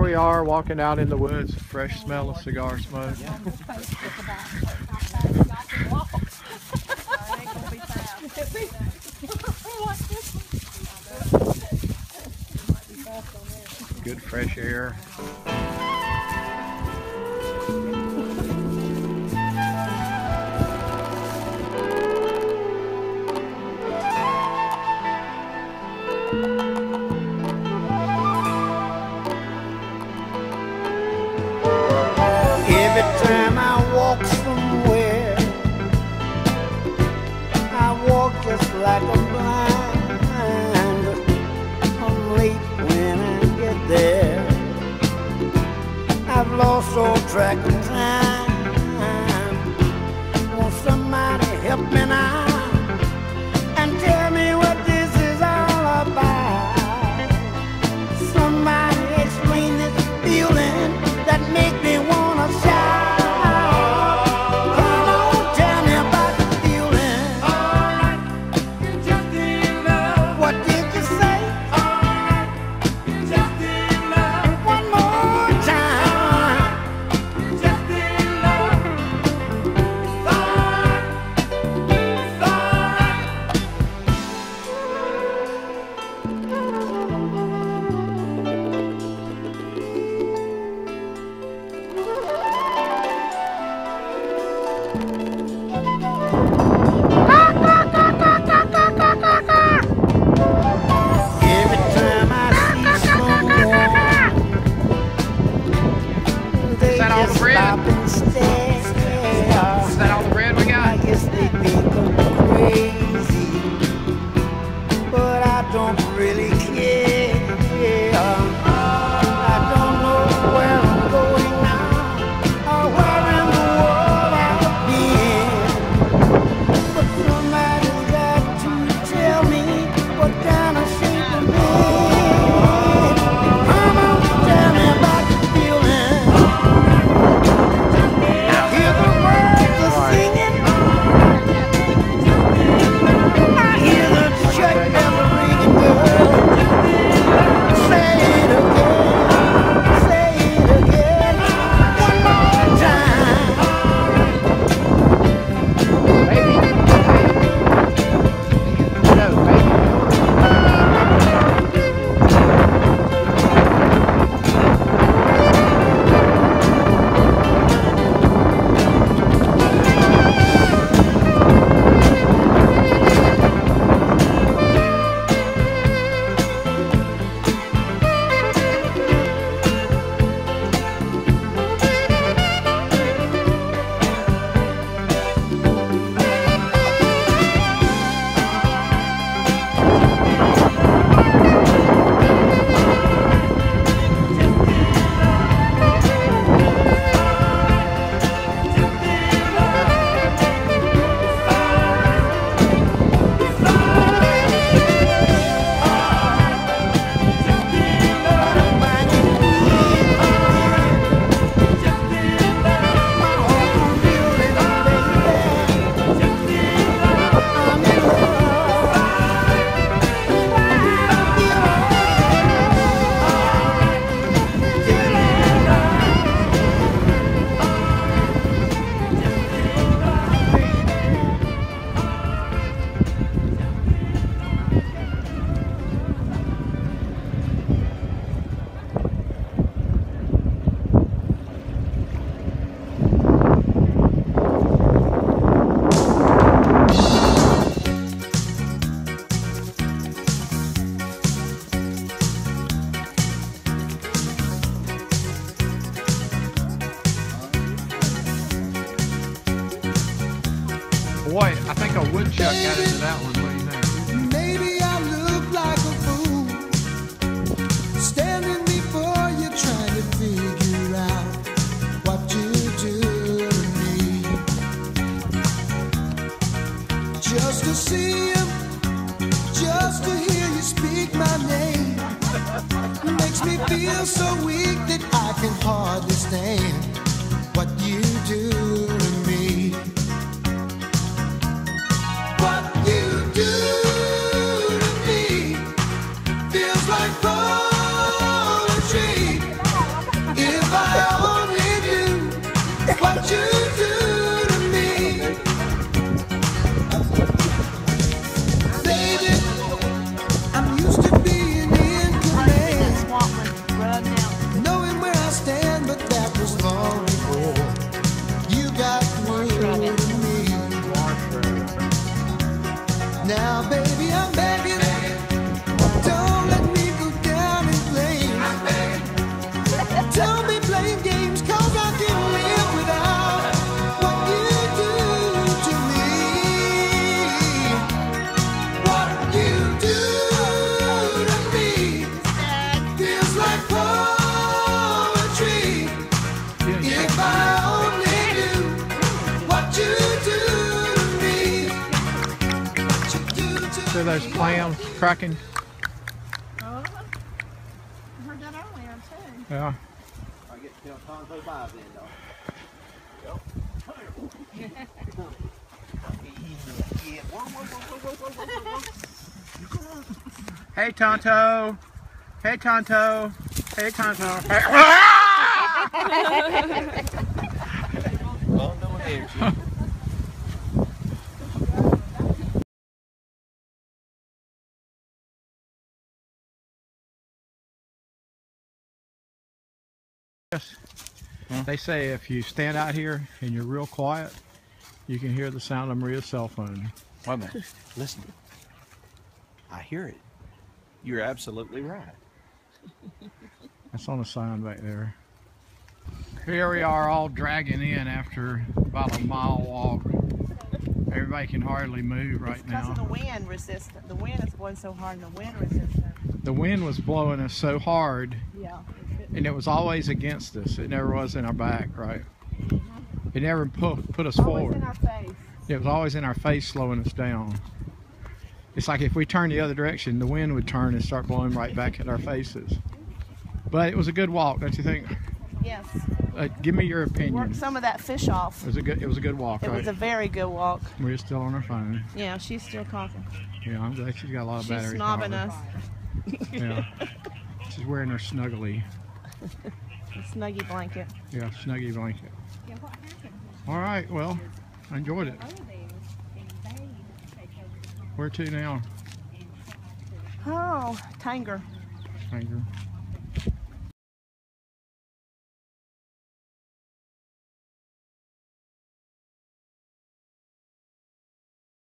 we are walking out in the woods, fresh smell of cigar smoke. Good fresh air. Every time I walk somewhere, I walk just like a blind. I'm late when I get there. I've lost all track of time. Won't somebody help me now and tell me what this is all about? Somebody explain this feeling that make me wanna shout. Come on, tell me about the feeling. Alright, you're just in love. What did you say? Alright, you're just in love. One more time. You're just in love. It's alright. It's alright. Every time I see someone, they that all the just bread? stop and stare. Is that all the bread we I got? guess they think I'm crazy, but I don't really care. I don't know where I'm going now, or where in the world I've been. But somebody's got to tell me what kind of shape I'm in. Come on, tell me about the feeling. Hear the birds are singing. I hear the church bells ringing, girl. Say it again, one more time. Baby. No, baby. Boy, I think a woodchuck got into that one. What do you think? Maybe I look like a fool, standing before you trying to figure out what you do to me. Just to see you, just to hear you speak my name, makes me feel so weak that I can hardly stand what you do to me. What you do to me feels like poetry. hear those clams cracking? Oh, I heard that earlier too. Yeah. I get to tell Tonto bye then, though. Hey Tonto. Hey Tonto. Hey Tonto. Hey. Well, no one hears you. They say if you stand out here and you're real quiet, you can hear the sound of Maria's cell phone. Wait a minute. Listen. I hear it. You're absolutely right. That's on the sign back there. Here we are all dragging in after about a mile walk. Everybody can hardly move right Because now. of the wind resistant. The wind is blowing so hard and the wind resistant. The wind was blowing us so hard, Yeah. and it was always against us. It never was in our back, right? It never put us Always forward. in our face. It was always in our face, slowing us down. It's like if we turned the other direction, the wind would turn and start blowing right back at our faces. But it was a good walk, don't you think? Yes. Give me your opinion. Work some of that fish off. It was a good walk, It right? was a very good walk. We're still on our phone. Yeah, she's still talking. Yeah, I'm glad she's got a lot of She's battery snobbing power. us. Yeah. She's wearing her snuggly. A snuggy blanket. Yeah, snuggy blanket. All right, well, I enjoyed it. Where to now? Oh, Tanger. Tanger.